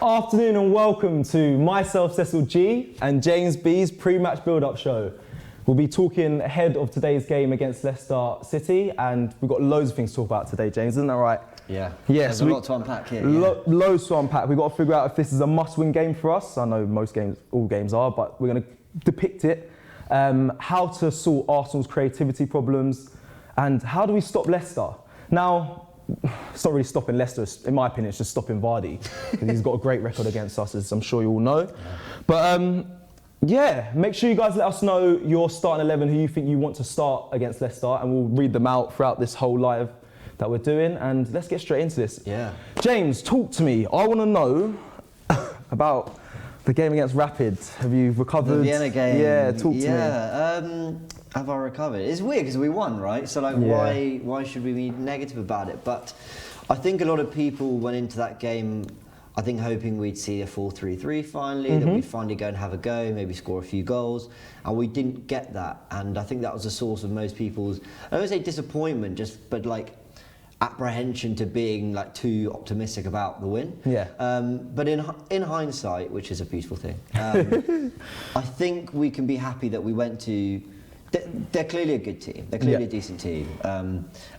Afternoon and welcome to myself, Cecil Jee, and James B's pre-match build-up show. We'll be talking ahead of today's game against Leicester City, and we've got loads of things to talk about today, James, isn't that right? Yeah, yes, there's a lot to unpack here. Loads to unpack. We've got to figure out if this is a must-win game for us. I know all games are, but we're going to depict it. How to sort Arsenal's creativity problems, and how do we stop Leicester? Now, it's not really stopping Leicester, in my opinion, it's just stopping Vardy, because he's got a great record against us, as I'm sure you all know. Yeah. But yeah, make sure you guys let us know your starting 11, who you think you want to start against Leicester, and we'll read them out throughout this whole live that we're doing, and let's get straight into this. Yeah. James, talk to me. I want to know about the game against Rapid. Have you recovered? The Vienna game. Yeah, talk to me. Yeah, have I recovered? It's weird because we won, right? So like, why should we be negative about it? But I think a lot of people went into that game, I think hoping we'd see a 4-3-3 finally, that we'd finally go and have a go, maybe score a few goals, and we didn't get that. And I think that was the source of most people's, I don't say disappointment, but like apprehension to being like too optimistic about the win. Yeah. But in hindsight, which is a beautiful thing, I think we can be happy that we went to. They're clearly a good team. They're clearly a decent team,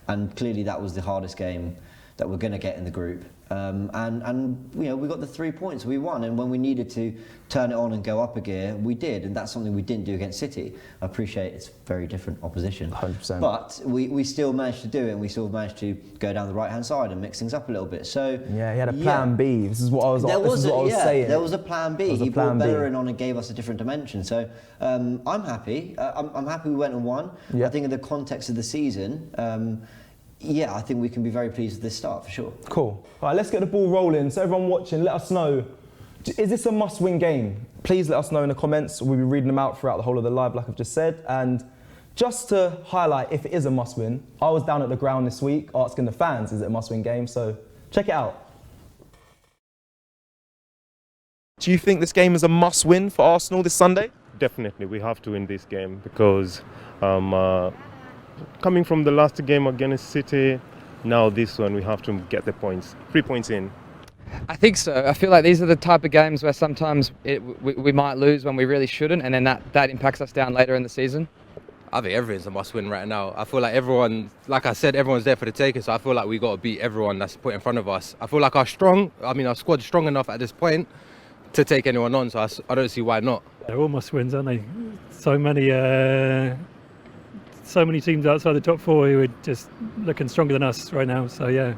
and clearly that was the hardest game that we're going to get in the group. And you know, we got the 3 points, we won, and when we needed to turn it on and go up a gear, we did, and that's something we didn't do against City. I appreciate it's very different opposition, 100%. But we still managed to do it, and we still managed to go down the right-hand side and mix things up a little bit. So yeah, he had a plan B. This is what I was saying. There was a plan B. He brought Bellerin on and gave us a different dimension. So I'm happy. I'm happy we went and won. Yeah. I think in the context of the season. Yeah, I think we can be very pleased with this start, for sure. Cool. All right, let's get the ball rolling. So everyone watching, let us know, is this a must-win game? Please let us know in the comments. We'll be reading them out throughout the whole of the live, like I've just said. And just to highlight, if it is a must-win, I was down at the ground this week asking the fans, is it a must-win game? So check it out. Do you think this game is a must-win for Arsenal this Sunday? Definitely, we have to win this game because coming from the last game against City, now this one we have to get the points. 3 points in. I think so. I feel like these are the type of games where sometimes we might lose when we really shouldn't, and then that impacts us down later in the season. I think everything's a must-win right now. I feel like everyone, like I said, everyone's there for the taking, so I feel like we got to beat everyone that's put in front of us. I feel like our squad's strong enough at this point to take anyone on, so I don't see why not. They're all must-wins, aren't they? So many teams outside the top four who are just looking stronger than us right now, so yeah.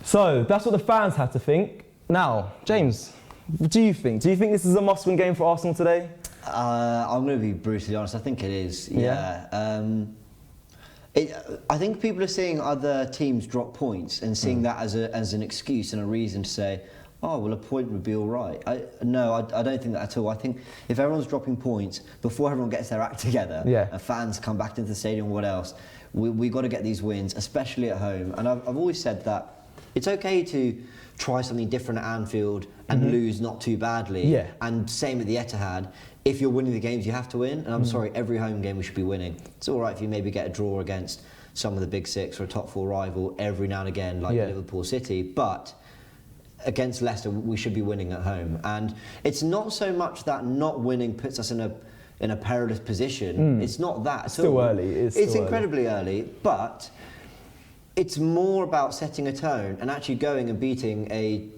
So that's what the fans had to think. Now, James, what do you think? Do you think this is a must-win game for Arsenal today? I'm going to be brutally honest, I think it is, yeah. I think people are seeing other teams drop points and seeing that as an excuse and a reason to say, oh, well, a point would be all right. I don't think that at all. I think if everyone's dropping points, before everyone gets their act together, and fans come back into the stadium, what else, we got to get these wins, especially at home. And I've always said that it's okay to try something different at Anfield and lose not too badly. Yeah. And same at the Etihad. If you're winning the games, you have to win. And I'm sorry, every home game we should be winning. It's all right if you maybe get a draw against some of the big six or a top four rival every now and again, like Liverpool City. But against Leicester, we should be winning at home, and it's not so much that not winning puts us in a perilous position. It's not that. It's still early. It's incredibly early, but it's more about setting a tone and actually going and beating a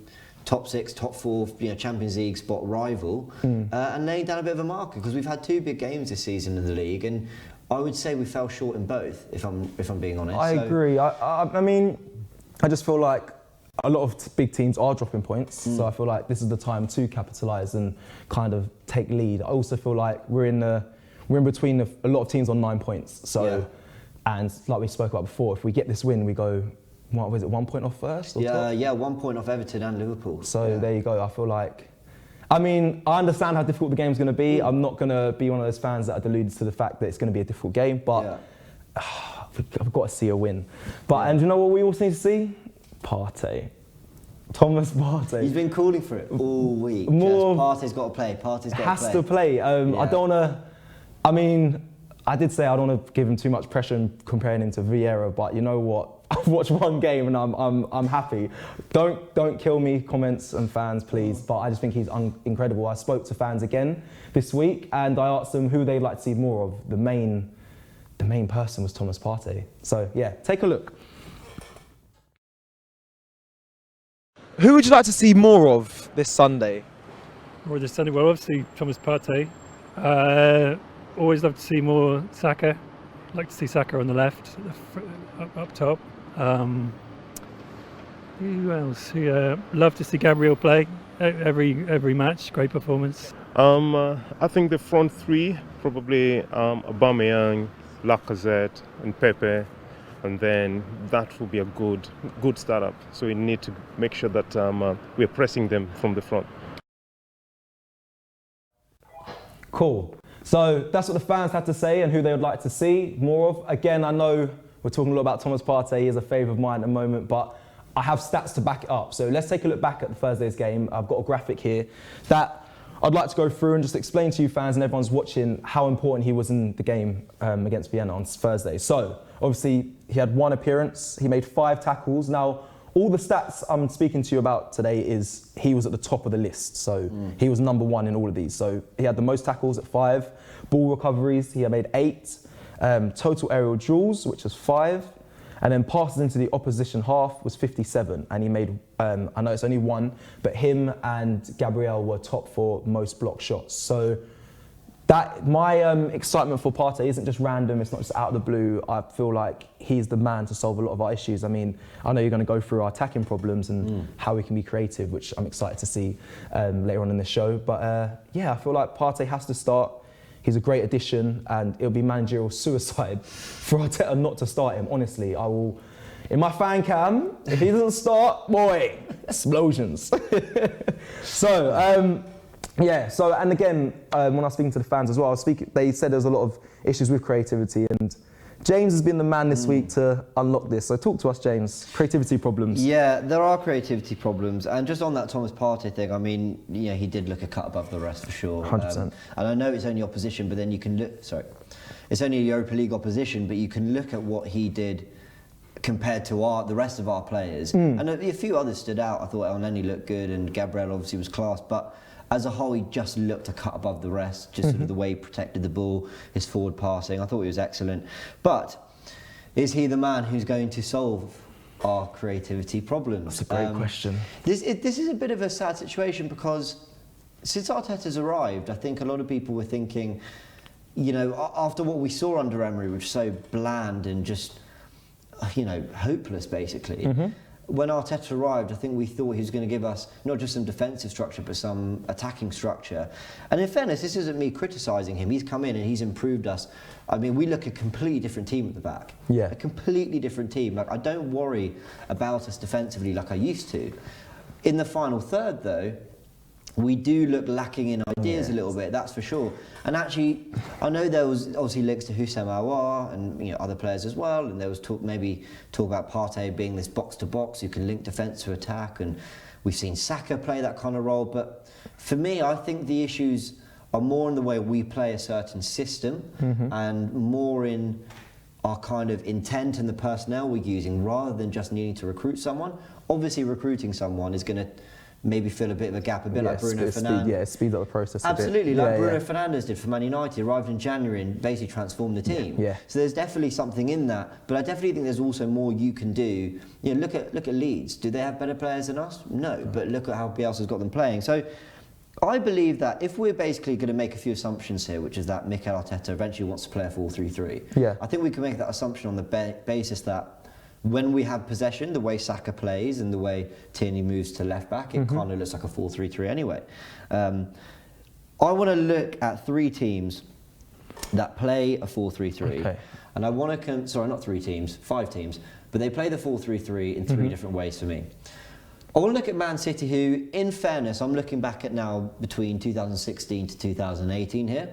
top six, top four, Champions League spot rival, and laying down a bit of a marker, because we've had 2 big games this season in the league, and I would say we fell short in both. If I'm being honest. I agree. I mean, I just feel like a lot of big teams are dropping points, so I feel like this is the time to capitalise and kind of take lead. I also feel like we're in between a lot of teams on 9 points. So, and like we spoke about before, if we get this win, we go, what was it, 1 point off first? Or top? 1 point off Everton and Liverpool. So there you go. I feel like, I mean, I understand how difficult the game's going to be. I'm not going to be one of those fans that are deluded to the fact that it's going to be a difficult game, but I've got to see a win. But and you know what we also need to see? Partey. Thomas Partey. He's been calling for it all week. Partey's got to play. Partey's got to play. Has to play. I don't want to. I mean, I did say I don't want to give him too much pressure in comparing him to Vieira, but you know what? I've watched one game and I'm happy. Don't kill me, comments and fans, please. But I just think he's incredible. I spoke to fans again this week and I asked them who they'd like to see more of. The main person was Thomas Partey. So yeah, take a look. Who would you like to see more of this Sunday? Or this Sunday, well, obviously Thomas Partey. Always love to see more Saka. Like to see Saka on the left, up top. Who else? Love to see Gabriel play every match. Great performance. I think the front three, probably Aubameyang, Lacazette and Pepe, and then that will be a good startup. So we need to make sure that we're pressing them from the front. Cool. So that's what the fans had to say and who they would like to see more of. Again, I know we're talking a lot about Thomas Partey. He is a favourite of mine at the moment, but I have stats to back it up. So let's take a look back at the Thursday's game. I've got a graphic here that I'd like to go through and just explain to you fans and everyone's watching how important he was in the game against Vienna on Thursday. So obviously he had 1 appearance. He made 5 tackles. Now, all the stats I'm speaking to you about today is he was at the top of the list. So he was number 1 in all of these. So he had the most tackles at 5, ball recoveries, he had made 8, total aerial duels, which was 5, and then passes into the opposition half was 57. And he made, I know it's only 1, but him and Gabriel were top for most block shots. So that my excitement for Partey isn't just random, it's not just out of the blue. I feel like he's the man to solve a lot of our issues. I mean, I know you're going to go through our attacking problems and how we can be creative, which I'm excited to see later on in the show. But yeah, I feel like Partey has to start. He's a great addition and it'll be managerial suicide for Arteta not to start him. Honestly, I will, in my fan cam, if he doesn't start, boy, explosions. So, yeah, so, and again, when I was speaking to the fans as well, they said there's a lot of issues with creativity and James has been the man this week to unlock this. So talk to us, James. Creativity problems. Yeah, there are creativity problems. And just on that Thomas Partey thing, I mean, yeah, he did look a cut above the rest for sure. 100%. And I know it's only opposition, but then you can look, it's only a Europa League opposition, but you can look at what he did compared to the rest of our players. And a few others stood out. I thought Elneny looked good and Gabriel obviously was class, but as a whole, he just looked a cut above the rest, just sort of the way he protected the ball, his forward passing. I thought he was excellent. But is he the man who's going to solve our creativity problems? That's a great question. This is a bit of a sad situation because since Arteta's arrived, I think a lot of people were thinking, you know, after what we saw under Emery, which was so bland and just, you know, hopeless basically. When Arteta arrived, I think we thought he was going to give us not just some defensive structure, but some attacking structure. And in fairness, this isn't me criticising him. He's come in and he's improved us. I mean, we look a completely different team at the back. Yeah. A completely different team. Like, I don't worry about us defensively like I used to. In the final third, though, we do look lacking in ideas a little bit, that's for sure. And actually, I know there was obviously links to Houssem Aouar and other players as well, and there was talk about Partey being this box-to-box who can link defence to attack, and we've seen Saka play that kind of role. But for me, I think the issues are more in the way we play a certain system and more in our kind of intent and the personnel we're using rather than just needing to recruit someone. Obviously, recruiting someone is going to maybe fill a bit of a gap, a bit like Bruno Fernandes. Speed up the process Absolutely, a bit. like Bruno Fernandes did for Man United, arrived in January and basically transformed the team. So there's definitely something in that, but I definitely think there's also more you can do. Look at Leeds. Do they have better players than us? No, but look at how Bielsa's got them playing. So I believe that if we're basically going to make a few assumptions here, which is that Mikel Arteta eventually wants to play a 4-3-3, I think we can make that assumption on the basis that when we have possession, the way Saka plays and the way Tierney moves to left back, it kind of looks like a 4-3-3 anyway. I want to look at 3 teams that play a 4-3-3. And I want to, sorry, not 3 teams, 5 teams, but they play the 4-3-3 in 3 different ways for me. I want to look at Man City, who, in fairness, I'm looking back at now between 2016 to 2018 here.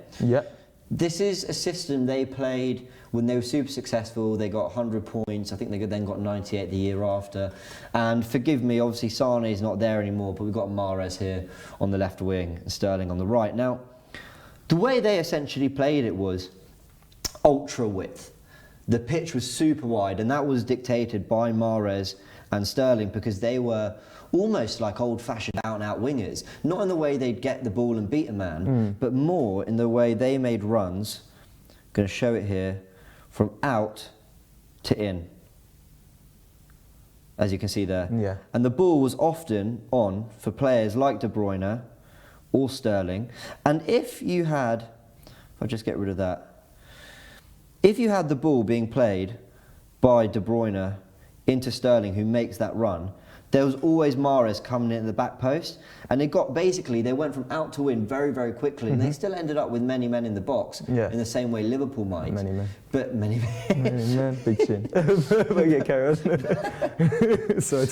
This is a system they played when they were super successful. They got 100 points. I think they then got 98 the year after. And forgive me, obviously Sané's not there anymore, but we've got Mahrez here on the left wing and Sterling on the right. Now, the way they essentially played it was ultra width. the pitch was super wide, and that was dictated by Mahrez and Sterling because they were almost like old-fashioned out-and-out wingers. Not in the way they'd get the ball and beat a man, but more in the way they made runs. I'm going to show it here, from out to in, as you can see there. Yeah. And the ball was often on for players like De Bruyne or Sterling. And if you had, if I just get rid of that, if you had the ball being played by De Bruyne into Sterling, who makes that run, there was always Mahrez coming in at the back post, and they went from out to in very, very quickly, and they still ended up with many men in the box, in the same way Liverpool might. Many men. But many men. Many men, big chin. But yeah, carry on. Sorry.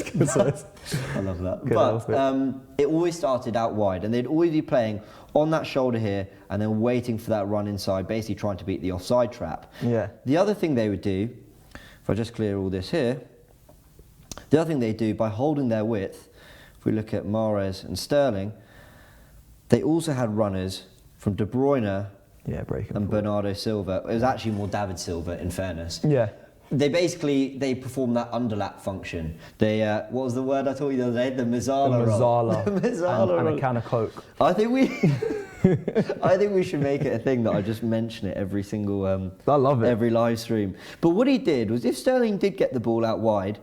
I love that. But it always started out wide, and they'd always be playing on that shoulder here, and then waiting for that run inside, basically trying to beat the offside trap. Yeah. The other thing they would do, if I just clear all this here, the other thing they do, by holding their width, if we look at Mahrez and Sterling, they also had runners from De Bruyne and Bernardo Silva. It was actually more David Silva, in fairness. Yeah. They performed that underlap function. They, what was the word I taught you the other day? The Mazzala roll. The Mazzala. And a can of Coke. I think we should make it a thing that I just mention it every single I love it. Every live stream. But what he did was, if Sterling did get the ball out wide,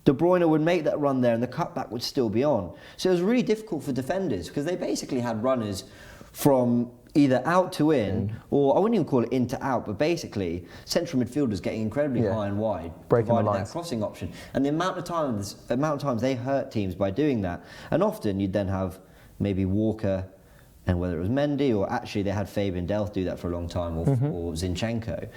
De Bruyne would make that run there and the cutback would still be on. So it was really difficult for defenders because they basically had runners from either out to in, or I wouldn't even call it in to out, but basically central midfielders getting incredibly high and wide, breaking the lines, that crossing option. And the amount of times they hurt teams by doing that. And often you'd then have maybe Walker, and whether it was Mendy, or actually they had Fabian Delph do that for a long time, or Zinchenko,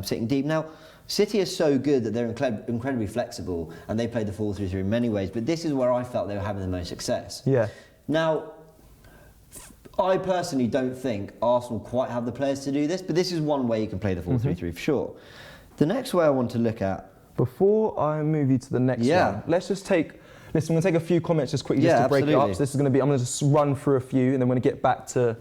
sitting deep. Now, City is so good that they're incredibly flexible, and they play the 4-3-3 in many ways, but this is where I felt they were having the most success. Yeah. Now, I personally don't think Arsenal quite have the players to do this, but this is one way you can play the 4-3-3 for sure. The next way I want to look at... Before I move you to the next one, let's just take... Listen, I'm going to take a few comments just quickly just to break it up. So this is going to be... I'm going to just run through a few, and then we're going to get back to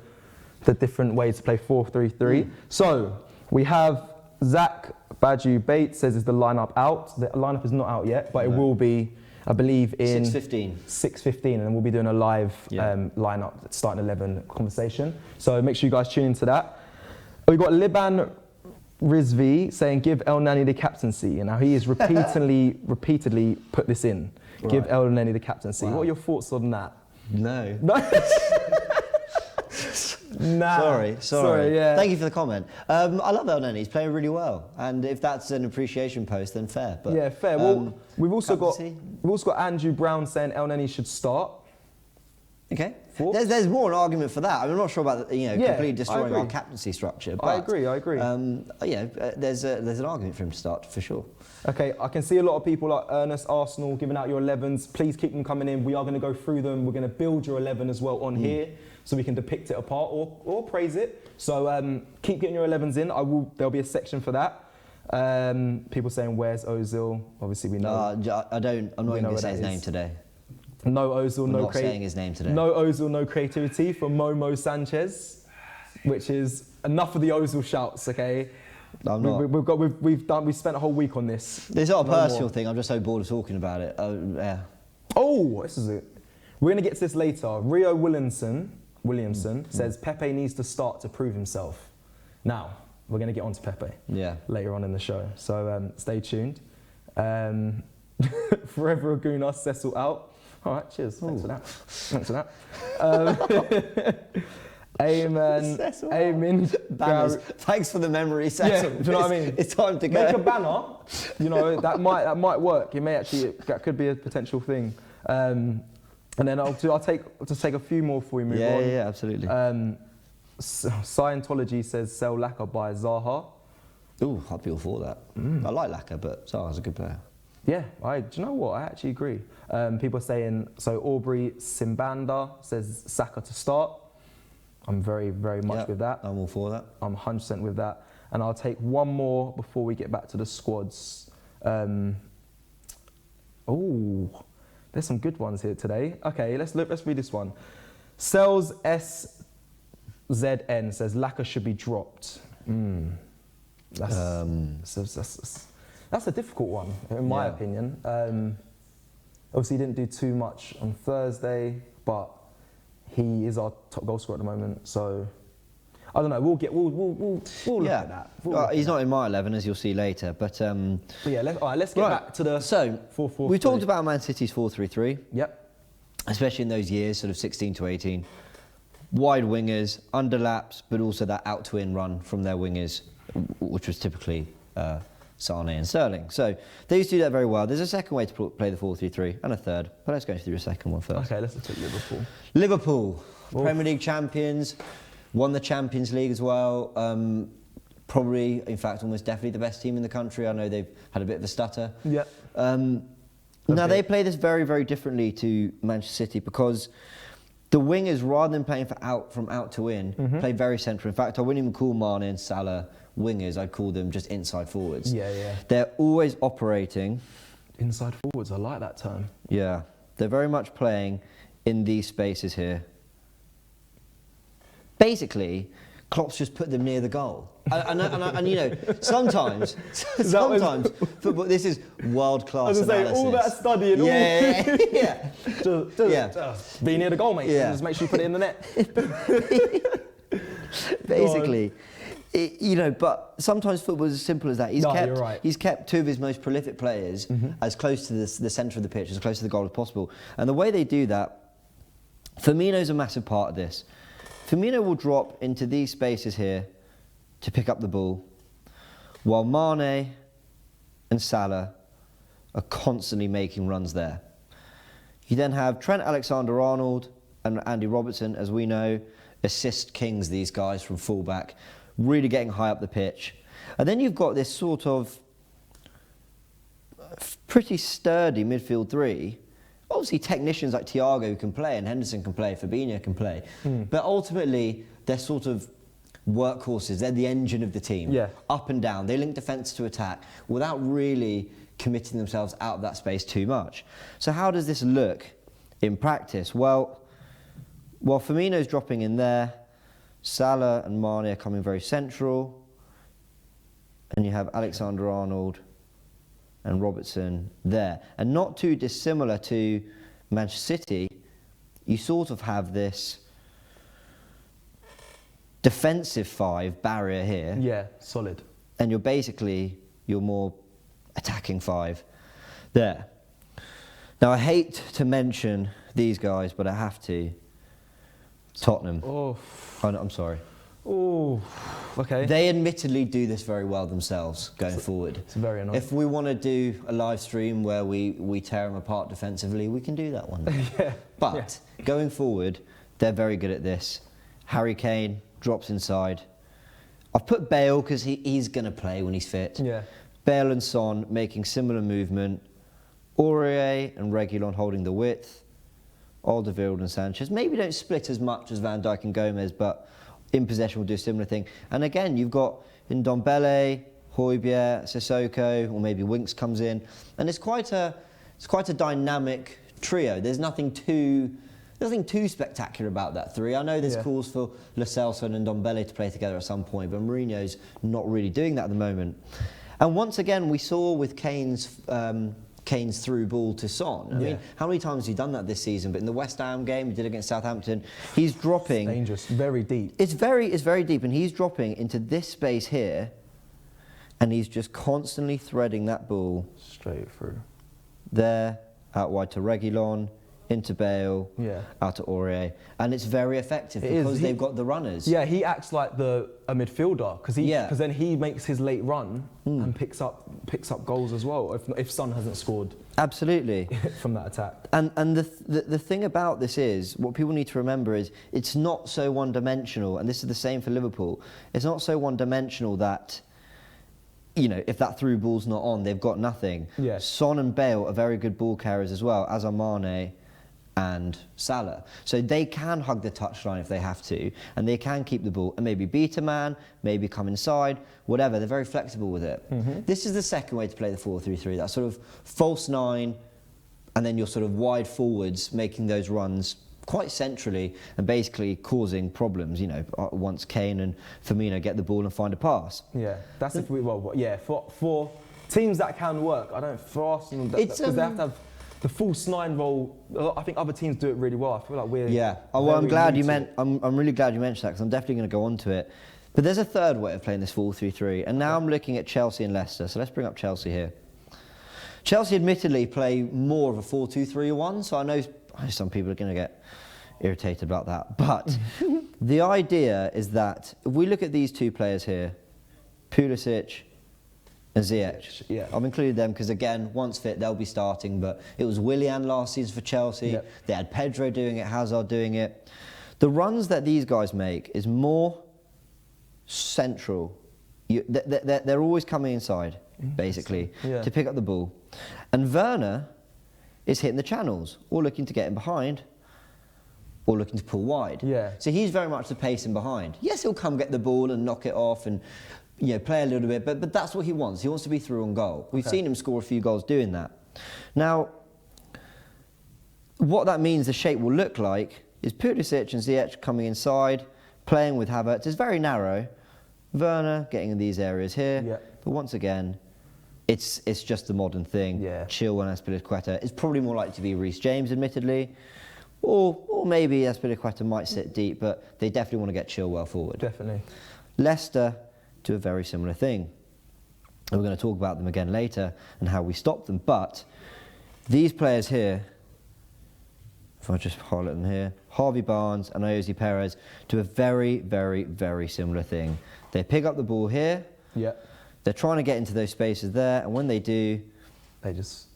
the different ways to play 4-3-3. So, we have Zach Badu Bates says, is the lineup out? The lineup is not out yet, but it will be, I believe, in 6:15. 6:15, and then we'll be doing a live lineup starting 11 conversation. So make sure you guys tune into that. We've got Liban Rizvi saying, give El Nani the captaincy. And now he has repeatedly put this in. Right. Give El Nani the captaincy. Wow. What are your thoughts on that? No. Sorry, yeah. Thank you for the comment. I love El Nani. He's playing really well, and if that's an appreciation post, then fair. But, yeah, fair. Well, we've also got Andrew Brown saying El Nani should start. Okay. There's more an argument for that. I'm not sure about completely destroying our captaincy structure. But, I agree. there's an argument for him to start for sure. Okay, I can see a lot of people like Ernest Arsenal giving out your 11s. Please keep them coming in. We are going to go through them. We're going to build your 11 as well on here, so we can depict it apart or praise it. So keep getting your 11s in. There'll be a section for that. People saying, where's Ozil? Obviously we know. I'm not even going to say his name today. No Ozil, no not saying his name today. No Ozil, no creativity from Momo Sanchez, which is enough of the Ozil shouts, okay? I'm not. We've spent a whole week on this. It's not a personal thing. I'm just so bored of talking about it. Oh, this is it. We're going to get to this later. Rio Williamson says Pepe needs to start to prove himself. Now, we're going to get on to Pepe later on in the show. So stay tuned. Forever Aguna, Cecil out. All right, cheers. Thanks for that. Amen. Banners. Thanks for the memory, Cecil. Yeah, do you know what I mean? It's time to go. Make a banner. That might work. That could be a potential thing. And then I'll take a few more before we move on. Yeah, absolutely. Scientology says sell Laka by Zaha. Ooh, I'd be all for that. I like Laka, but Zaha's a good player. Yeah, do you know what? I actually agree. People are saying, so Aubrey Simbanda says Saka to start. I'm very, very much with that. I'm all for that. I'm 100% with that. And I'll take one more before we get back to the squads. There's some good ones here today. Okay, let's read this one. Cells SZN says Laka should be dropped. That's a difficult one, in my opinion. Obviously, he didn't do too much on Thursday, but he is our top goal scorer at the moment. So I don't know. We'll look at that. He's not in my 11, as you'll see later. But yeah, let's get back to the 4-4-3. We talked about Man City's 4-3-3. Yep. Especially in those years, sort of 16 to 18. Wide wingers, underlaps, but also that out to in run from their wingers, which was typically Sane and Sterling. So they used to do that very well. There's a second way to play the 4-3-3 and a third, but let's go through the second one first. Okay, let's look at Liverpool. Liverpool, Premier League champions, won the Champions League as well. Probably, in fact, almost definitely the best team in the country. I know they've had a bit of a stutter. Yep. Now, they play this very, very differently to Manchester City because the wingers, rather than playing from out to in, play very central. In fact, I wouldn't even call Mane and Salah wingers. I'd call them just inside forwards. Yeah. They're always operating. Inside forwards, I like that term. Yeah. They're very much playing in these spaces here. Basically, Klopp's just put them near the goal. And you know, sometimes football, this is world-class analysis. All that studying, just be near the goal, mate. Yeah. Just make sure you put it in the net. Basically, you know, but sometimes football is as simple as that. You're right. He's kept two of his most prolific players as close to the centre of the pitch, as close to the goal as possible. And the way they do that, Firmino's a massive part of this. Firmino will drop into these spaces here to pick up the ball, while Mane and Salah are constantly making runs there. You then have Trent Alexander-Arnold and Andy Robertson, as we know, assist kings, these guys from fullback, really getting high up the pitch. And then you've got this sort of pretty sturdy midfield three. Obviously, technicians like Thiago can play, and Henderson can play, Fabinho can play. But ultimately, they're sort of workhorses. They're the engine of the team. Yeah. Up and down. They link defence to attack without really committing themselves out of that space too much. So how does this look in practice? Well, while Firmino's dropping in there, Salah and Mane are coming very central, and you have Alexander-Arnold and Robertson there. And not too dissimilar to Manchester City, you sort of have this defensive five barrier here. Yeah, solid. And you're basically your more attacking five there. Now, I hate to mention these guys, but I have to. Tottenham. Oh, no, I'm sorry. Oh, okay. They admittedly do this very well themselves going forward. It's very annoying. If we want to do a live stream where we tear them apart defensively, we can do that one. Yeah. But going forward, they're very good at this. Harry Kane drops inside. I've put Bale because he's going to play when he's fit. Yeah. Bale and Son making similar movement. Aurier and Reguilon holding the width. Alderweireld and Sanchez maybe don't split as much as Van Dijk and Gomez, but in possession will do a similar thing. And again, you've got Ndombele, Højbjerg, Sissoko, or maybe Winks comes in, and it's quite a dynamic trio. There's nothing too spectacular about that three. I know there's calls for Lo Celso and Ndombele to play together at some point, but Mourinho's not really doing that at the moment. And once again, we saw with Kane's through ball to Son. I mean, how many times has he done that this season? But in the West Ham game, he did against Southampton, he's dropping. It's dangerous, very deep. It's very deep, and he's dropping into this space here, and he's just constantly threading that ball straight through. There, out wide to Reguilon, into Bale, out to Aurier, and it's very effective because they've got the runners. Yeah, he acts like a midfielder because then he makes his late run and picks up goals as well if Son hasn't scored. Absolutely. From that attack. And the thing about this is, what people need to remember is, it's not so one-dimensional, and this is the same for Liverpool. It's not so one-dimensional that, you know, if that through ball's not on, they've got nothing. Yeah. Son and Bale are very good ball carriers as well, as are Mane and Salah. So they can hug the touchline if they have to, and they can keep the ball and maybe beat a man, maybe come inside, whatever. They're very flexible with it. This is the second way to play the 4-3-3, that sort of false nine, and then your sort of wide forwards making those runs quite centrally and basically causing problems, you know, once Kane and Firmino get the ball and find a pass. Yeah, that's if we, for teams that can work, I don't, for Arsenal, because they have to have the false nine role. I think other teams do it really well. I feel like we're I'm glad you meant. I'm really glad you mentioned that, because I'm definitely going to go on to it. But there's a third way of playing this 4-3-3, and now I'm looking at Chelsea and Leicester. So let's bring up Chelsea here. Chelsea admittedly play more of a 4-2-3-1, so I know some people are going to get irritated about that. But the idea is that if we look at these two players here, Pulisic and Ziyech. Yeah. I've included them because, again, once fit, they'll be starting. But it was Willian last season for Chelsea. Yep. They had Pedro doing it, Hazard doing it. The runs that these guys make is more central. They're always coming inside, basically, to pick up the ball. And Werner is hitting the channels, or looking to get in behind, or looking to pull wide. Yeah. So he's very much the pacing behind. Yes, he'll come get the ball and knock it off and, you know, play a little bit, but that's what he wants. He wants to be through on goal. We've seen him score a few goals doing that. Now, what that means the shape will look like is Pulisic and Ziyech coming inside, playing with Havertz. It's very narrow. Werner getting in these areas here. But once again, it's just the modern thing. Chilwell and Azpilicueta. It's probably more likely to be Reece James, admittedly. Or maybe Azpilicueta might sit deep, but they definitely want to get Chilwell forward. Definitely. Leicester do a very similar thing. And we're going to talk about them again later and how we stop them. But these players here, if I just highlight them here, Harvey Barnes and Ayoze Perez do a very, very, very similar thing. They pick up the ball here. They're trying to get into those spaces there, and when they do, they just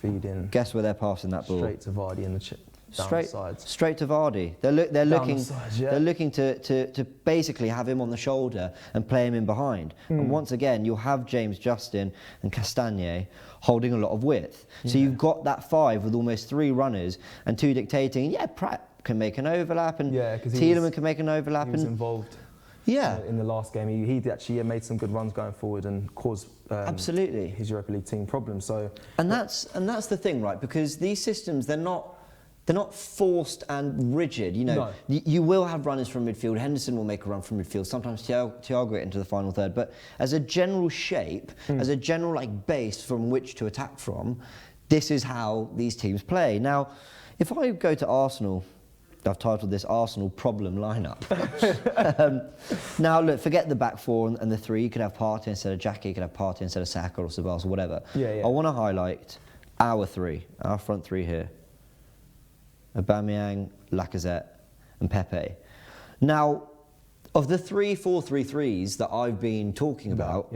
feed in. Guess where they're passing that ball? Straight to Vardy in the chip. Straight to Vardy. They're looking to basically have him on the shoulder and play him in behind. And once again, you'll have James Justin and Castagne holding a lot of width. So you've got that five with almost three runners and two dictating. Yeah, Pratt can make an overlap, and Tielemans can make an overlap. He was involved. In the last game, he actually made some good runs going forward and caused absolutely his Europa League team problems. So and that's the thing, right? Because these systems, they're not forced and rigid. You know, you will have runners from midfield. Henderson will make a run from midfield. Sometimes Thiago get into the final third. But as a general shape, as a general base from which to attack from, this is how these teams play. Now, if I go to Arsenal, I've titled this Arsenal Problem Lineup. Now, look, forget the back four and the three. You could have Partey instead of Jackie. You could have Partey instead of Saka or Sabas or whatever. I want to highlight our front three here. Aubameyang, Lacazette and Pepe. Now, of the 3-4-3-3s that I've been talking about,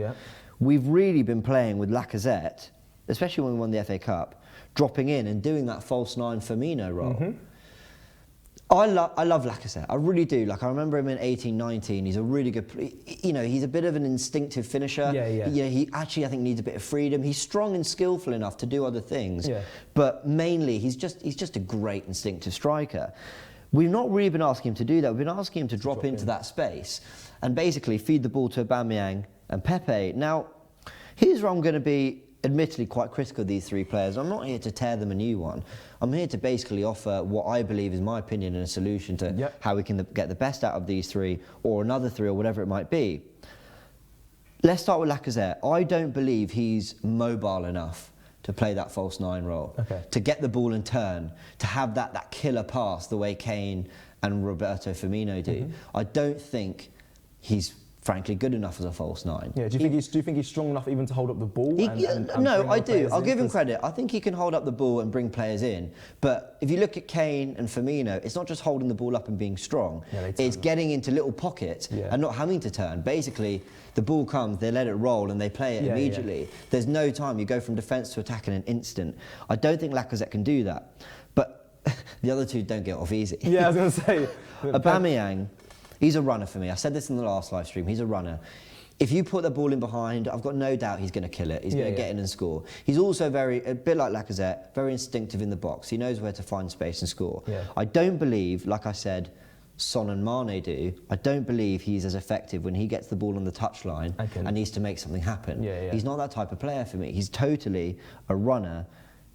we've really been playing with Lacazette, especially when we won the FA Cup, dropping in and doing that false nine Firmino role. I love Lacazette, I really do. Like, I remember him in 18-19, he's a really good, you know, he's a bit of an instinctive finisher. He actually, I think, needs a bit of freedom. He's strong and skillful enough to do other things, but mainly he's just a great instinctive striker. We've not really been asking him to do that. We've been asking him to drop into that space and basically feed the ball to Aubameyang and Pepe. Now, here's where I'm going to be admittedly quite critical of these three players. I'm not here to tear them a new one. I'm here to basically offer what I believe is my opinion and a solution to how we can get the best out of these three, or another three, or whatever it might be. Let's start with Lacazette. I don't believe he's mobile enough to play that false nine role, to get the ball and turn, to have that killer pass the way Kane and Roberto Firmino do. I don't think he's frankly good enough as a false nine. Do you think he's strong enough even to hold up the ball? No, I do. I'll give him credit. I think he can hold up the ball and bring players in. But if you look at Kane and Firmino, it's not just holding the ball up and being strong. It's getting into little pockets and not having to turn. Basically, the ball comes, they let it roll and they play it immediately. There's no time. You go from defence to attack in an instant. I don't think Lacazette can do that. But the other two don't get off easy. I was going to say. Aubameyang, he's a runner for me. I said this in the last live stream. He's a runner. If you put the ball in behind, I've got no doubt he's going to kill it. He's going to get in and score. He's also a bit like Lacazette, very instinctive in the box. He knows where to find space and score. I don't believe, like I said, Son and Mane do, I don't believe he's as effective when he gets the ball on the touchline and needs to make something happen. He's not that type of player for me. He's totally a runner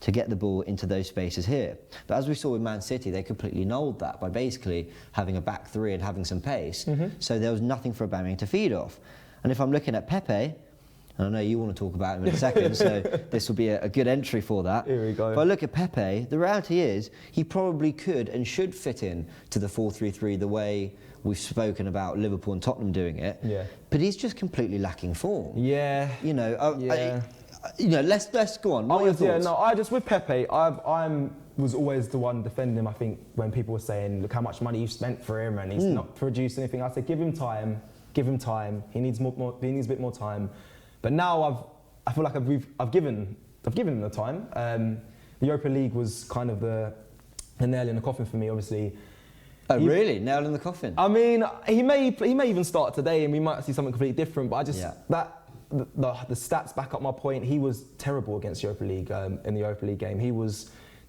to get the ball into those spaces here. But as we saw with Man City, they completely nulled that by basically having a back three and having some pace. So there was nothing for Aubameyang to feed off. And if I'm looking at Pepe, and I know you want to talk about him in a second, so this will be a good entry for that. Here we go. If I look at Pepe, the reality is he probably could and should fit in to the 4-3-3 the way we've spoken about Liverpool and Tottenham doing it. Yeah. But he's just completely lacking form. Yeah. You know, Yeah. let's go on. What are your thoughts? I just with Pepe, I was always the one defending him. I think when people were saying, look how much money you've spent for him and he's not produced anything, I said, give him time. He needs he needs a bit more time. But now I feel like I've given him the time. The Europa League was kind of the nail in the coffin for me, obviously. Oh, really? Nail in the coffin? I mean, he may even start today, and we might see something completely different. But I just the stats back up my point. He was terrible against Europa League in the Europa League game. He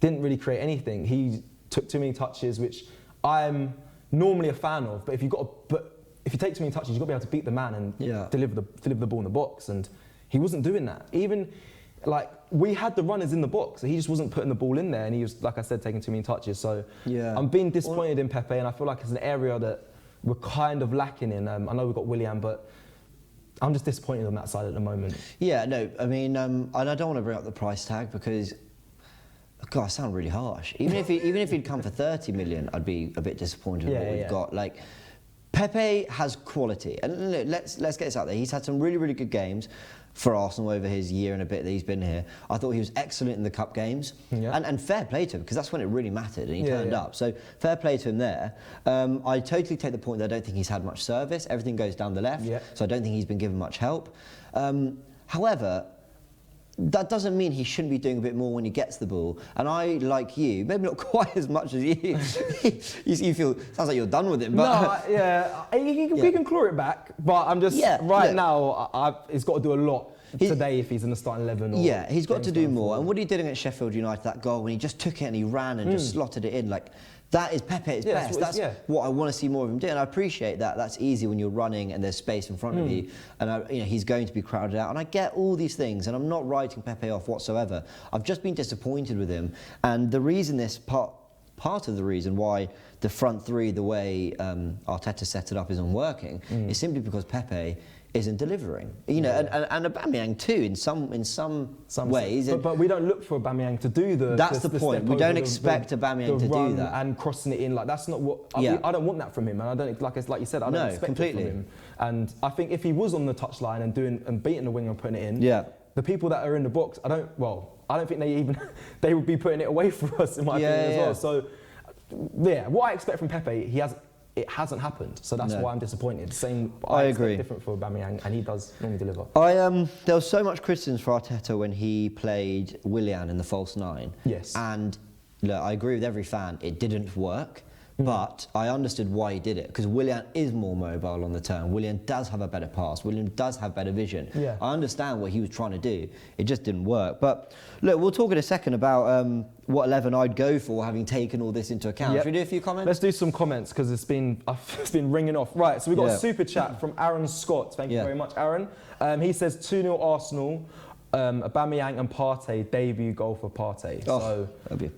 didn't really create anything. He took too many touches, which I'm normally a fan of. But if you take too many touches, you've got to be able to beat the man and deliver the ball in the box. And he wasn't doing that. Even like we had the runners in the box, so he just wasn't putting the ball in there, and he was, like I said, taking too many touches. So I'm being disappointed in Pepe, and I feel like it's an area that we're kind of lacking in. I know we've got Willian, but I'm just disappointed on that side at the moment. Yeah, no, I mean, and I don't want to bring up the price tag because, God, I sound really harsh. Even if he'd come for 30 million, I'd be a bit disappointed with what we've got. Like, Pepe has quality, and look, let's get this out there. He's had some really, really good games for Arsenal over his year and a bit that he's been here. I thought he was excellent in the cup games, and fair play to him, because that's when it really mattered, and he turned up. So fair play to him there. I totally take the point that I don't think he's had much service. Everything goes down the left, so I don't think he's been given much help. However, that doesn't mean he shouldn't be doing a bit more when he gets the ball. And I, like you, maybe not quite as much as you, you feel, sounds like you're done with him. But he can claw it back, but I'm just, now, he's got to do a lot today if he's in the starting 11. Or he's got to do more. And what he did against Sheffield United, that goal, when he just took it and he ran and just slotted it in, like, that is Pepe at his best. That's what I want to see more of him do. And I appreciate that. That's easy when you're running and there's space in front of you. And he's going to be crowded out. And I get all these things. And I'm not writing Pepe off whatsoever. I've just been disappointed with him. And the reason part of the reason why the front three, the way Arteta set it up, isn't working is simply because Pepe isn't delivering. You know, and Aubameyang too in some ways. But we don't look for Aubameyang to do the. That's the point. We don't expect Aubameyang to do that and crossing it in. Like that's not what. I don't want that from him, and I don't like you said. I don't expect it from him. And I think if he was on the touchline and beating the winger and putting it in, the people that are in the box, I don't think they would be putting it away for us in my opinion as well. So what I expect from Pepe, it hasn't happened, so that's why I'm disappointed. I agree. Different for Aubameyang, and he does normally deliver. There was so much criticism for Arteta when he played Willian in the false nine. Yes. And look, I agree with every fan. It didn't work, but I understood why he did it, because Willian is more mobile on the turn. Willian does have a better pass. Willian does have better vision. Yeah. I understand what he was trying to do. It just didn't work. But look, we'll talk in a second about what 11 I'd go for, having taken all this into account. Should we do a few comments? Let's do some comments, because it's been ringing off. Right, so we've got a super chat from Aaron Scott. Thank you very much, Aaron. He says 2-0 Arsenal. Aubameyang and Partey, debut goal for Partey. So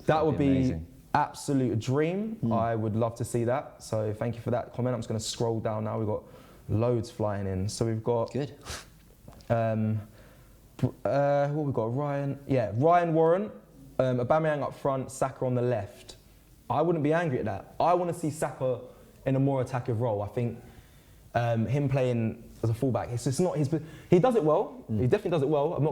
that would be amazing. Absolute dream. I would love to see that. So thank you for that comment. I'm just going to scroll down now. We've got loads flying in. So we've got what we've got? Ryan Warren, Aubameyang up front, Saka on the left. I wouldn't be angry at that. I want to see Saka in a more attacking role. I think him playing as a fullback, it's just not his. He does it well. He definitely does it well. I'm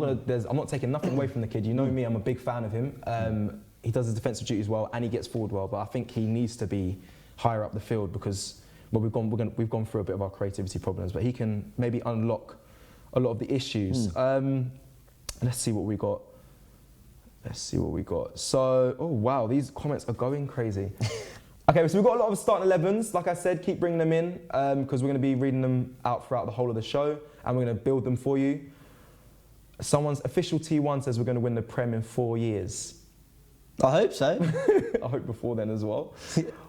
not taking nothing away from the kid. You know me. I'm a big fan of him. He does his defensive duties well, and he gets forward well. But I think he needs to be higher up the field, because we've gone through a bit of our creativity problems. But he can maybe unlock a lot of the issues. Let's see what we got. So, oh wow, these comments are going crazy. Okay, so we've got a lot of starting 11s. Like I said, keep bringing them in, because we're going to be reading them out throughout the whole of the show, and we're going to build them for you. Someone's official T1 says we're going to win the Prem in 4 years. I hope so. I hope before then as well.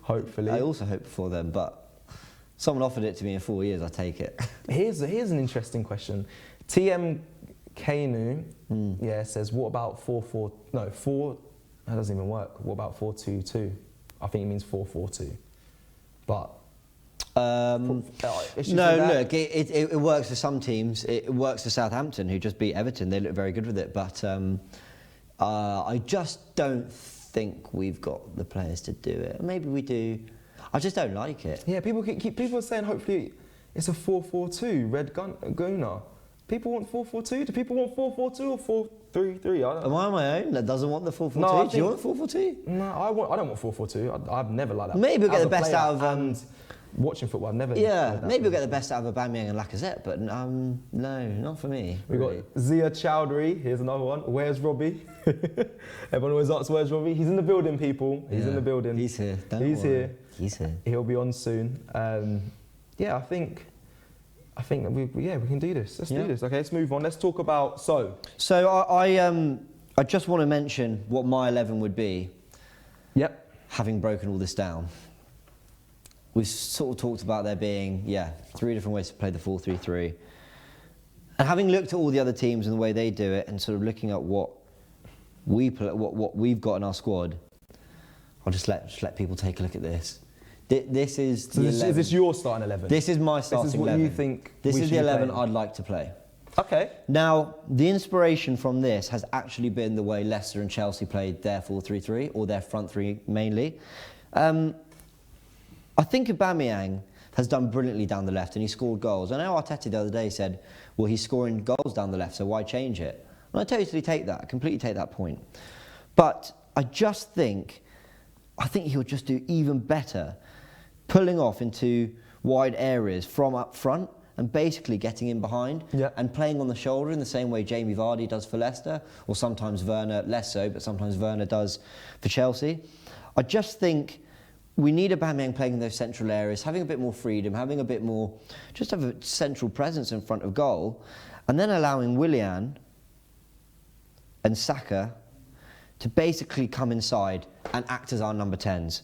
Hopefully. I also hope before then, but someone offered it to me in 4 years, I take it. Here's an interesting question. TM Kanu, yeah, says, what about 4-4? No, 4. That doesn't even work. What about 4-2-2? I think it means 4-4-2. But No, look, it works for some teams. It works for Southampton, who just beat Everton. They look very good with it, but I just don't think we've got the players to do it. Maybe we do. I just don't like it. Yeah, people are saying hopefully it's a 4-4-2, Red Gunner. People want 4-4-2. Do people want 4-4-2 or 4-3-3? I don't know. Am I on my own that doesn't want the 4-4-2? No, do you want 4-4-2? No, I don't want 4-4-2. I've never liked that. Maybe we'll get As the a best player out of and watching football. I've never. Yeah, liked that. maybe we'll get the best out of Aubameyang and Lacazette, but no, not for me. We got Zia Chowdhury. Here's another one. Where's Robbie? Everyone always asks where's Robbie. He's in the building, people. He's in the building. He's here. He's here. He's here. He'll be on soon. Yeah, I think that we can do this. Let's do this. Okay, let's move on. Let's talk about So I just want to mention what my 11 would be. Yep. Having broken all this down. We've sort of talked about there being 3 different ways to play the 4-3-3. And having looked at all the other teams and the way they do it, and sort of looking at what we've got in our squad, I'll just let people take a look at this. This is the 11. Is this your starting 11? This is my starting 11. This is what you think. This is the 11 play. I'd like to play. Okay. Now, the inspiration from this has actually been the way Leicester and Chelsea played their 4-3-3, or their front three mainly. I think Aubameyang has done brilliantly down the left, and he scored goals. I know Arteta the other day said, well, he's scoring goals down the left, so why change it? And I totally take that, I completely take that point. But I just think he'll just do even better pulling off into wide areas from up front and basically getting in behind and playing on the shoulder in the same way Jamie Vardy does for Leicester, or sometimes Werner, less so, but sometimes Werner does for Chelsea. I just think we need Aubameyang playing in those central areas, having a bit more freedom, having a bit more, just have a central presence in front of goal, and then allowing Willian and Saka to basically come inside and act as our number 10s.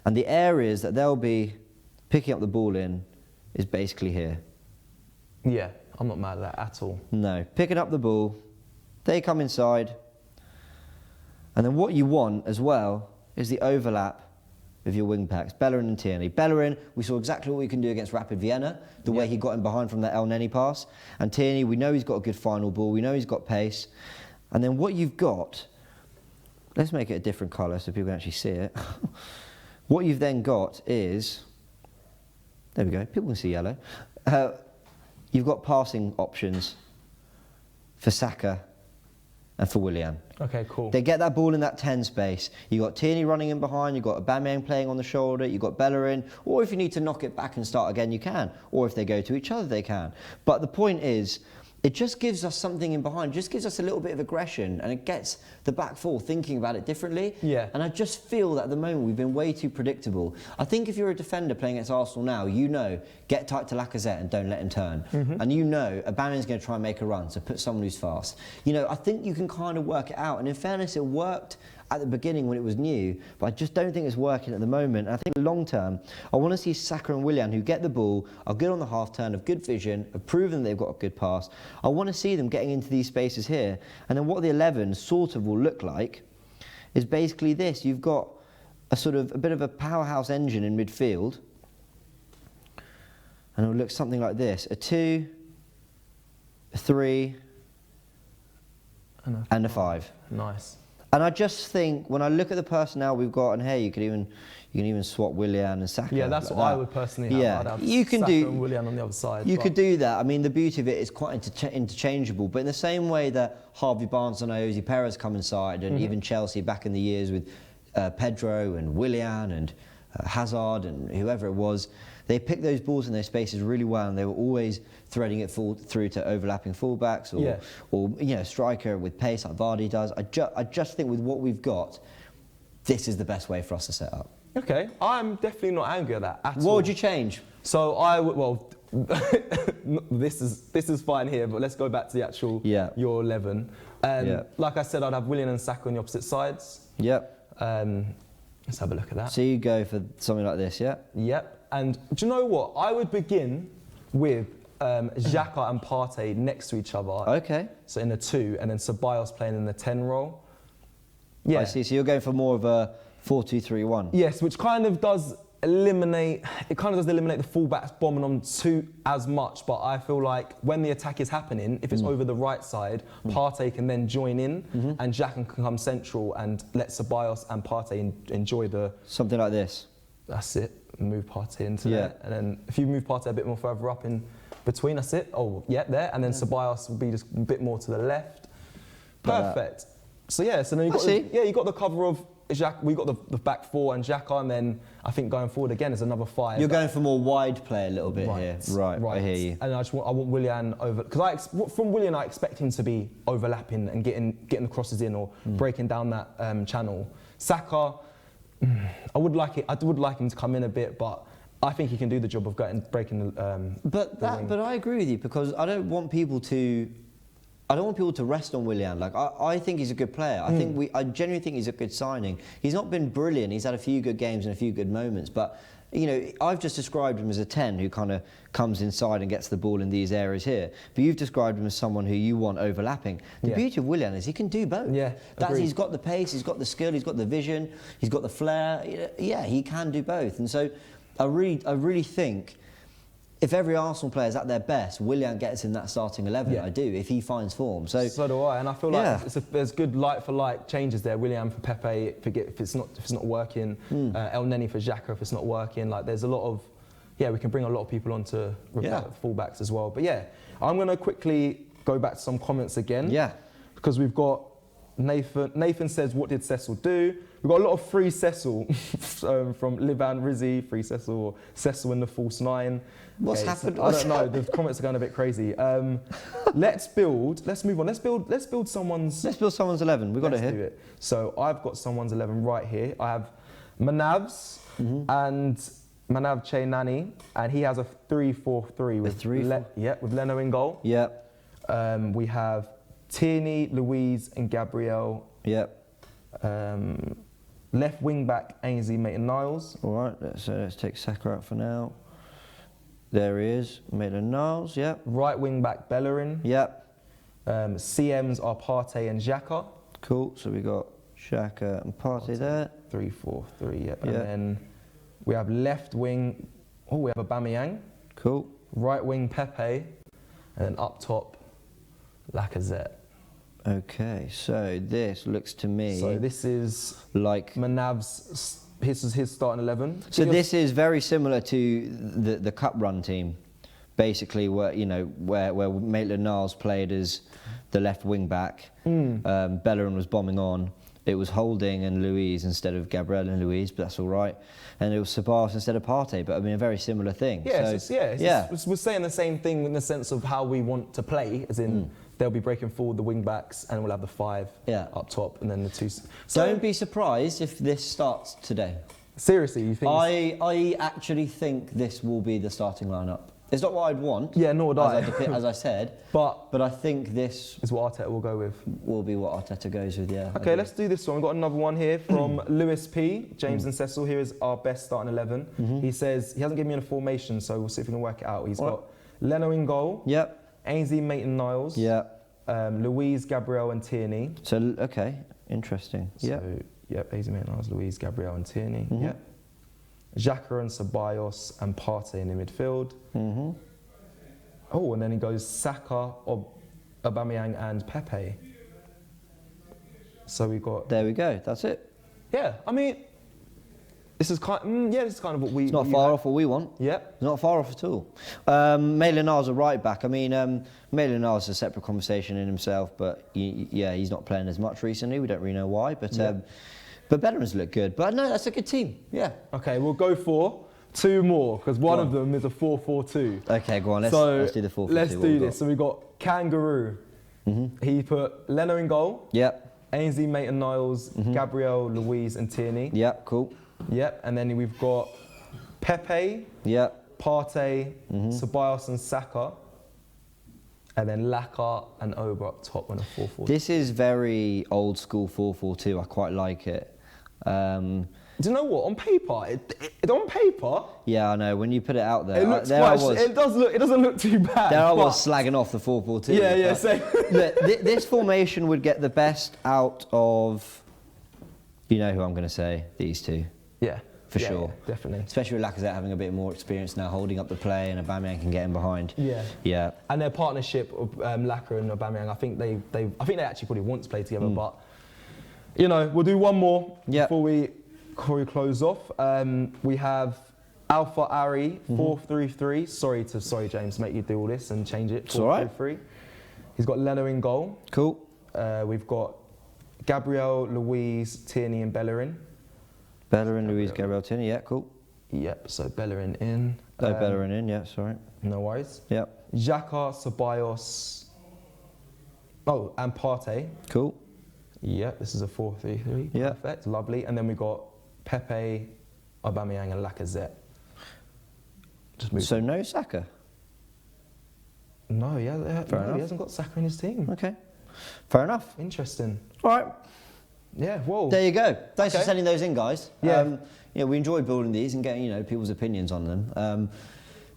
And the areas that they'll be picking up the ball in is basically here. Yeah, I'm not mad at that at all. No, picking up the ball, they come inside, and then what you want as well is the overlap with your wing packs, Bellerin and Tierney. Bellerin, we saw exactly what we can do against Rapid Vienna, the way he got in behind from that El Neni pass. And Tierney, we know he's got a good final ball, we know he's got pace. And then what you've got, let's make it a different colour so people can actually see it. What you've then got is, there we go, people can see yellow. You've got passing options for Saka and for Willian. Okay, cool. They get that ball in that 10 space. You've got Tierney running in behind, you've got Aubameyang playing on the shoulder, you've got Bellerin, or if you need to knock it back and start again, you can. Or if they go to each other, they can. But the point is, it just gives us something in behind, just gives us a little bit of aggression, and it gets the back four thinking about it differently. Yeah. And I just feel that at the moment we've been way too predictable. I think if you're a defender playing against Arsenal now, you know, get tight to Lacazette and don't let him turn. And you know, Aubameyang's going to try and make a run, so put someone who's fast. You know, I think you can kind of work it out, and in fairness, it worked at the beginning when it was new, but I just don't think it's working at the moment. And I think long term, I want to see Saka and Willian, who get the ball, are good on the half turn, have good vision, have proven they've got a good pass. I want to see them getting into these spaces here. And then what the 11 sort of will look like is basically this. You've got a bit of a powerhouse engine in midfield, and it will look something like this: a 2, a 3, and a 5. Nice. And I just think when I look at the personnel we've got, and hey, you can even swap Willian and Saka. Yeah, that's like what that. I would personally have. Yeah, I'd have you can Saka do. and Willian on the other side. You could do that. I mean, the beauty of it is quite interchangeable. But in the same way that Harvey Barnes and Iosi Perez come inside, and even Chelsea back in the years with Pedro and Willian and Hazard and whoever it was, they picked those balls in those spaces really well, and they were always threading it through to overlapping fullbacks or you know, striker with pace like Vardy does. I just think with what we've got, this is the best way for us to set up. Okay, I'm definitely not angry at that at all. What would you change? So I would, well, this is fine here, but let's go back to the actual your 11. Like I said, I'd have Willian and Saka on the opposite sides. Yep. Let's have a look at that. So you go for something like this, yeah? Yep. And do you know what? I would begin with Xhaka and Partey next to each other. Okay. So in the 2, and then Ceballos playing in the 10 role. Yeah. I see. So you're going for more of a 4-2-3-1. Yes, which kind of does eliminate the fullbacks bombing on 2 as much, but I feel like when the attack is happening, if it's over the right side, Partey can then join in and Xhaka can come central and let Ceballos and Partey enjoy the... Something like this. That's it, move Partey into there. And then if you move Partey a bit more further up in between, that's it. Oh, yeah, there. And then Ceballos will be just a bit more to the left. Perfect. So yeah, so then you got the cover of Xhaka, we got the back 4 and Xhaka, and then I think going forward again is another 5. You're going for more wide play a little bit here. Right, I hear you. And I want Willian over, because from Willian I expect him to be overlapping and getting the crosses in or breaking down that channel. Saka, I would like him to come in a bit, but I think he can do the job of breaking the. But I agree with you, because I don't want people to rest on Willian. Like I think he's a good player. I genuinely think he's a good signing. He's not been brilliant. He's had a few good games and a few good moments, but you know, I've just described him as a 10 who kind of comes inside and gets the ball in these areas here. But you've described him as someone who you want overlapping. The beauty of Willian is he can do both. Yeah, he's got the pace, he's got the skill, he's got the vision, he's got the flair. Yeah, he can do both. And so I really think if every Arsenal player is at their best, Willian gets in that starting 11. I do, if he finds form. So do I, and I feel like there's good like-for-like changes there. Willian for Pepe, if it's not working. El Neni for Xhaka if it's not working. Like there's a lot of, we can bring a lot of people on to fullbacks as well. But I'm going to quickly go back to some comments again. Because we've got Nathan says, what did Cecil do? We've got a lot of free Cecil from Livan Rizzi, free Cecil, or Cecil in the false 9. What's happened? I don't know. The comments are going a bit crazy. Let's move on. Let's build someone's 11. We've got it here. Do it. So I've got someone's 11 right here. I have Manav's and Manav Chainani, and he has a 3-4-3 with Leno in goal. We have Tierney, Louise, and Gabriel. Left wing back Ainsley Maitland-Niles. All right, let's take Saka out for now. There he is, Maitland-Niles. Right wing back Bellerin. CMs are Partey and Xhaka. Cool. So we got Xhaka and Partey there. 3-4-3. And then we have left wing. Oh, we have Aubameyang. Cool. Right wing Pepe, and then up top Lacazette. Okay, so this looks to me... So this is like Manav's, his starting 11. So this is very similar to the cup run team, basically, where Maitland-Niles played as the left wing back. Bellerin was bombing on. It was Holding and Louise instead of Gabriel and Louise, but that's all right. And it was Ceballos instead of Partey, but I mean a very similar thing. We're saying the same thing in the sense of how we want to play, as in they'll be breaking forward the wing backs, and we'll have the 5 up top, and then the 2. So don't be surprised if this starts today. Seriously, you think? I actually think this will be the starting lineup. It's not what I'd want. Nor would I. As I said. But I think this is what Arteta will go with. Will be what Arteta goes with, Okay, let's do this one. We've got another one here from Lewis P. James and Cecil. Here is our best starting 11. He says he hasn't given me a formation, so we'll see if we can work it out. He's got Leno in goal. Ainsley Maitland-Niles. Louise, Gabriel, and Tierney. So okay, interesting. Ainsley Maitland-Niles, Louise, Gabriel, and Tierney. Xhaka and Ceballos and Partey in the midfield. Oh, and then he goes Saka, Aubameyang, and Pepe. So we got. There we go. That's it. I mean, this is kind. This is kind of what we. It's not far off what we want. It's not far off at all. Maitland-Niles a right back. I mean, Maitland-Niles is a separate conversation in himself, but he's not playing as much recently. We don't really know why, but Bellerin's looked good. But no, that's a good team. Okay, we'll go for 2 more, because one of them is a 4-4-2. Okay, go on. Let's do the 4-4-2. Let's do this. So we got Kangaroo. He put Leno in goal. Ainsley Maitland-Niles, Gabriel, Louise, and Tierney. Cool. And then we've got Pepe. Partey, Ceballos, and Saka. And then Laka and Oba up top on a 4-4-2. This is very old school 4-4-2. I quite like it. Do you know what? On paper, on paper, Yeah, I know. When you put it out there, it looks there I quite. was. It doesn't look too bad. There I but- was slagging off the 4-4-2. Yeah, but same. look, this formation would get the best out of, you know who I'm going to say, these two. Yeah, For yeah, sure. yeah, definitely. Especially with Lacazette having a bit more experience now, holding up the play, and Aubameyang can get in behind. Yeah. Yeah. And their partnership of Lacazette and Aubameyang, I think they actually probably want to play together. But you know, we'll do one more before we close off. We have Alpha Ari 4-3-3. Sorry James, to make you do all this and change it. 4-3-3. He's got Leno in goal. Cool. We've got Gabriel, Luiz, Tierney, and Bellerin. Bellerin, Luiz, Gabriel, Tierney. Yeah, cool. Yep. So Bellerin in. Bellerin in. Yeah, sorry. No worries. Yep. Xhaka, Ceballos. Oh, and Partey. Cool. Yeah, this is a 4-3-3. Yeah. Perfect, lovely. And then we got Pepe, Aubameyang, and Lacazette. Just move. So no Saka. No, he enough. hasn't got Saka in his team. Okay. Fair enough. Interesting. All right. Yeah, whoa. There you go. Thanks for Okay. sending those in, guys. Yeah. We enjoy building these and getting, people's opinions on them.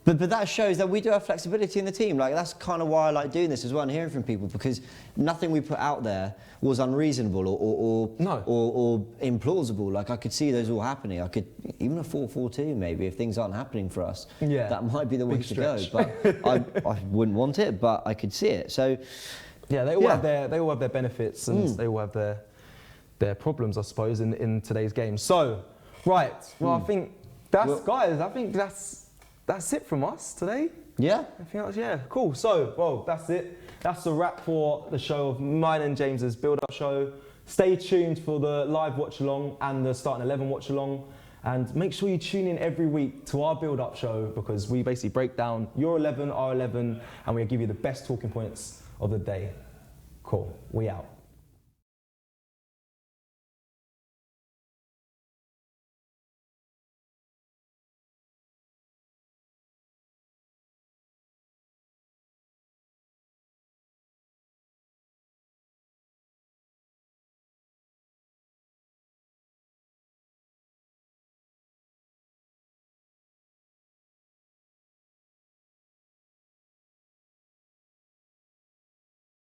But that shows that we do have flexibility in the team. Like, that's kind of why I like doing this as well and hearing from people, because nothing we put out there was unreasonable or implausible. Like, I could see those all happening. I could, even a 4-4-2 maybe, if things aren't happening for us. Yeah. That might be the way Big to go. stretch. But I wouldn't want it, but I could see it. So, Yeah, they all have their benefits and they all have their problems, I suppose, in today's game. So, right, well, I think that's it from us today. yeah. Anything else? Yeah, cool. So, well, that's it. That's a wrap for the show of mine and James's build-up show. Stay tuned for the live watch-along and the starting 11 watch-along. And make sure you tune in every week to our build-up show, because we basically break down your 11, our 11, and we'll give you the best talking points of the day. Cool. We out.